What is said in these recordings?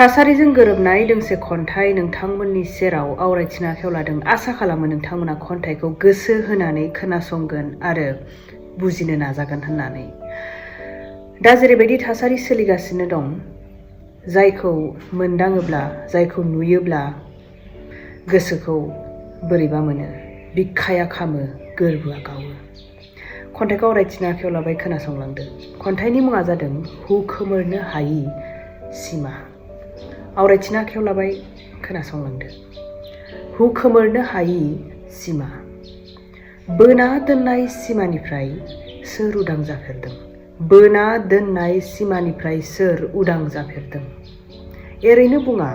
थासारिजों गोरोबनाय दोंसे खन्थाइ नोंथांमोननि सेराव आवरायथिनो आखायाव लादों। आसा खालामो नोंथांमोना खन्थाइखौ गोसो होनानै खोनासंगोन आरो बुजिनो नाजागोन होननानै। दा जेरैबायदि थासारि सोलिगासिनो दं, जायखौ मोनदाङोब्ला, जायखौ नुयोब्ला गोसोखौ बोरैबा मोनो, बिखाया खामो, गोरबोआ गावो। खन्थाइखौ आवरायथिनो आखायाव लाबाय, खोनासंलांदो। खन्थाइनि मुङा जादों हुखोमोरनो हायि सिमा। आवरायथिनो आखायाव लाबाय, खोनासंलांदो। हुखोमोरनो हायि सिमा। बोना दोननाय सिमानिफ्राय सोर उदां जाफेरदों? बोना दोननाय सिमानिफ्राय सोर उदां जाफेरदों? एरैनो बुङा,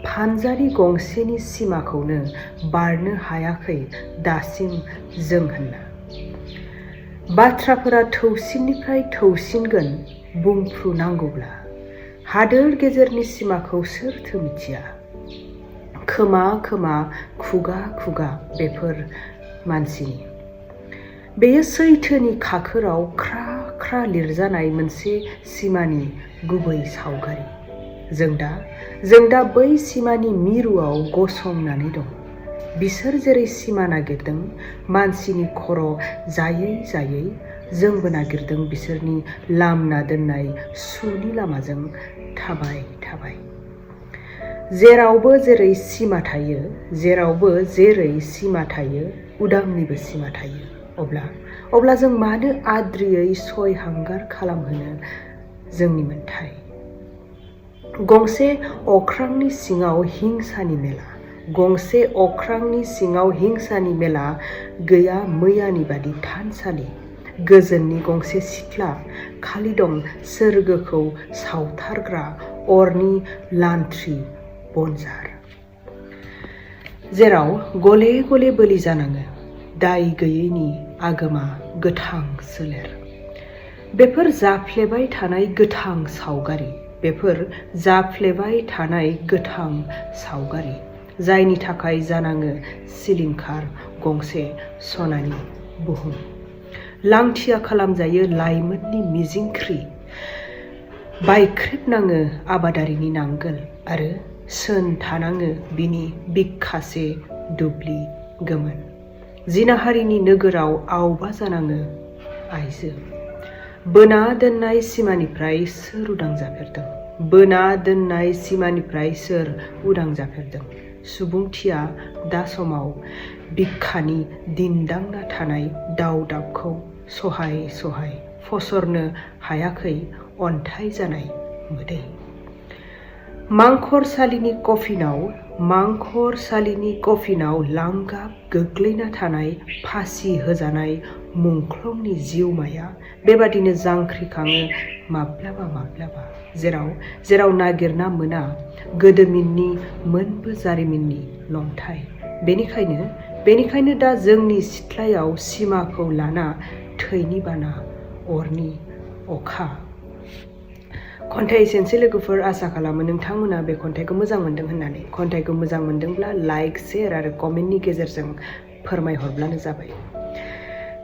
फानजारि गंसेनि सिमाखौनो बारनो हायाखै दासिम जों होनना। बाथ्राफोरा थौसिननिफ्राय थौसिनगोन बुंफ्रुनांगौब्ला, हादोर गेजेरनि सिमाखौ सोरथो मिथिया? खोमा खोमा, खुगा खुगा बेफोर मानसिनि। बेयो सैथोनि खाखोराव ख्रा ख्रा लिरजानाय मोनसे सिमानि गुबै सावगारि। जों दा बै सिमानि मिरुआव गसंनानै दं। बिसोर जेरै सिमा नागिरदों, मानसिनि खर' जायै जायै जोंबो नागिरदों बिसोरनि लामना दोननाय सुनि लामाजों थाबाय थाबाय। जेरावबो जेरै सिमा थायो, जेरावबो जेरै सिमा थायो, उदांनिबो सिमा थायो। अब्ला जों मानो आद्रियै सय हांगार खालामहोनो जोंनि मोन्थाय? गंसे अख्रांनि सिङाव हिंसानि मेला। गंसे अख्रांनि सिङाव हिंसानि मेला गैया मैयानि बादि थानसालि। गोजोननि गंसे सिथ्ला, खालि दं सोरगोखौ सावथारग्रा अरनि लान्थ्रि बनजार। जेराव गले गले बोलि जानाङो दाय गैयैनि आगोमा गोथां सोलेर। बेफोर जाफ्लेबाय थानाय गोथां सावगारि। बेफोर जाफ्लेबाय थानाय गोथां सावगारि, जायनि थाखाय जानाङो सिलिंखार गंसे सनानि बुहुम। लांथिया खालामजायो लाइमोननि मिजिंख्रि। बायख्रेबनाङो आबादारिनि नांगोल आरो सोन थानाङो बिनि बिखासे दुब्लि गोमोन। जिनाहारिनि नोगोराव आवबा जानाङो आइजो। बोना दोननाय सिमानिफ्राय सोर उदां जाफेरदों? बोना दोननाय सिमानिफ्राय सोर उदां जाफेरदों? सुबुंथिया दा समाव बिखानि दिन्दांना थानाय दावदाबखौ सहाय सहाय फसरनो हायाखै अन्थाइ जानाय मोदै। मांखरसालिनि कफिनाव लांगाब गोग्लैना थानाय फासि होजानाय मुंख्लंनि जिउमाया बेबादिनो जांख्रिखाङो माब्लाबा माब्लाबा, जेराव नागिरना मोना गोदोमिननि मोनबो जारिमिननि लंथाइ। बेनिखायनो दा जोंनि सिथ्लायाव सिमाखौ लाना थैनि बाना, अरनि अखा। खन्थाइ एसेनोसै लोगोफोर। आसा खालामो नोंथांमोना बे खन्थाइखौ मोजां मोनदों होननानै। खन्थाइखौ मोजां मोनदोंब्ला लाइक, शेयार आरो कमेन्टनि गेजेरजों फोरमायहरब्लानो जाबाय।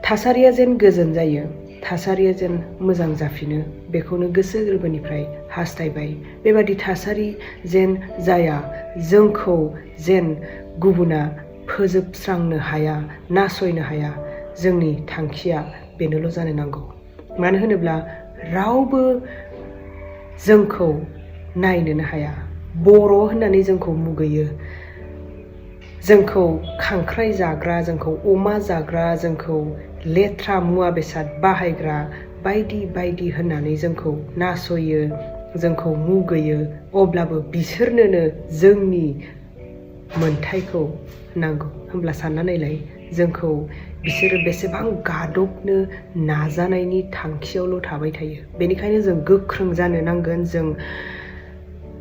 थासारिया जेन गोजोन जायो, थासारिया जेन मोजां जाफिनो, बेखौनो गोसो गोरबोनिफ्राय हास्थायबाय। बेबादि थासारि जेन जाया, जोंखौ जेन गुबुना फोजोबस्रांनो हाया, नासयनो हाया, जोंनि थांखिया बेनोल' जानो नांगौ। मानो होनोब्ला रावबो जोंखौ नायनोनो हाया। बर' होननानै जोंखौ मुगैयो, जोंखौ खांख्राइ जाग्रा, जोंखौ अमा जाग्रा, जोंखौ लेथ्रा मुवा बेसाद बाहायग्रा बायदि बायदि होननानै जोंखौ नासयो, जोंखौ मुगैयो। अब्लाबो बिसोरनोनो जोंनि मोन्थायखौ नांगौ। होमब्ला सानना नायलाय, जोंखौ बिसोरो बेसेबां गादबनो नाजानायनि थांखियावल' थाबाय थायो। बेनिखायनो जों गोख्रों जानो नांगोन। जों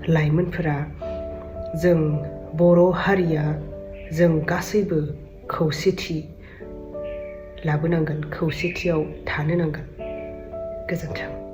लाइमोनफोरा, जों बर' हारिया, जों गासैबो खौसेथि लाबोनांगोन, खौसेथियाव थानो नांगोन। गोजोन्थों।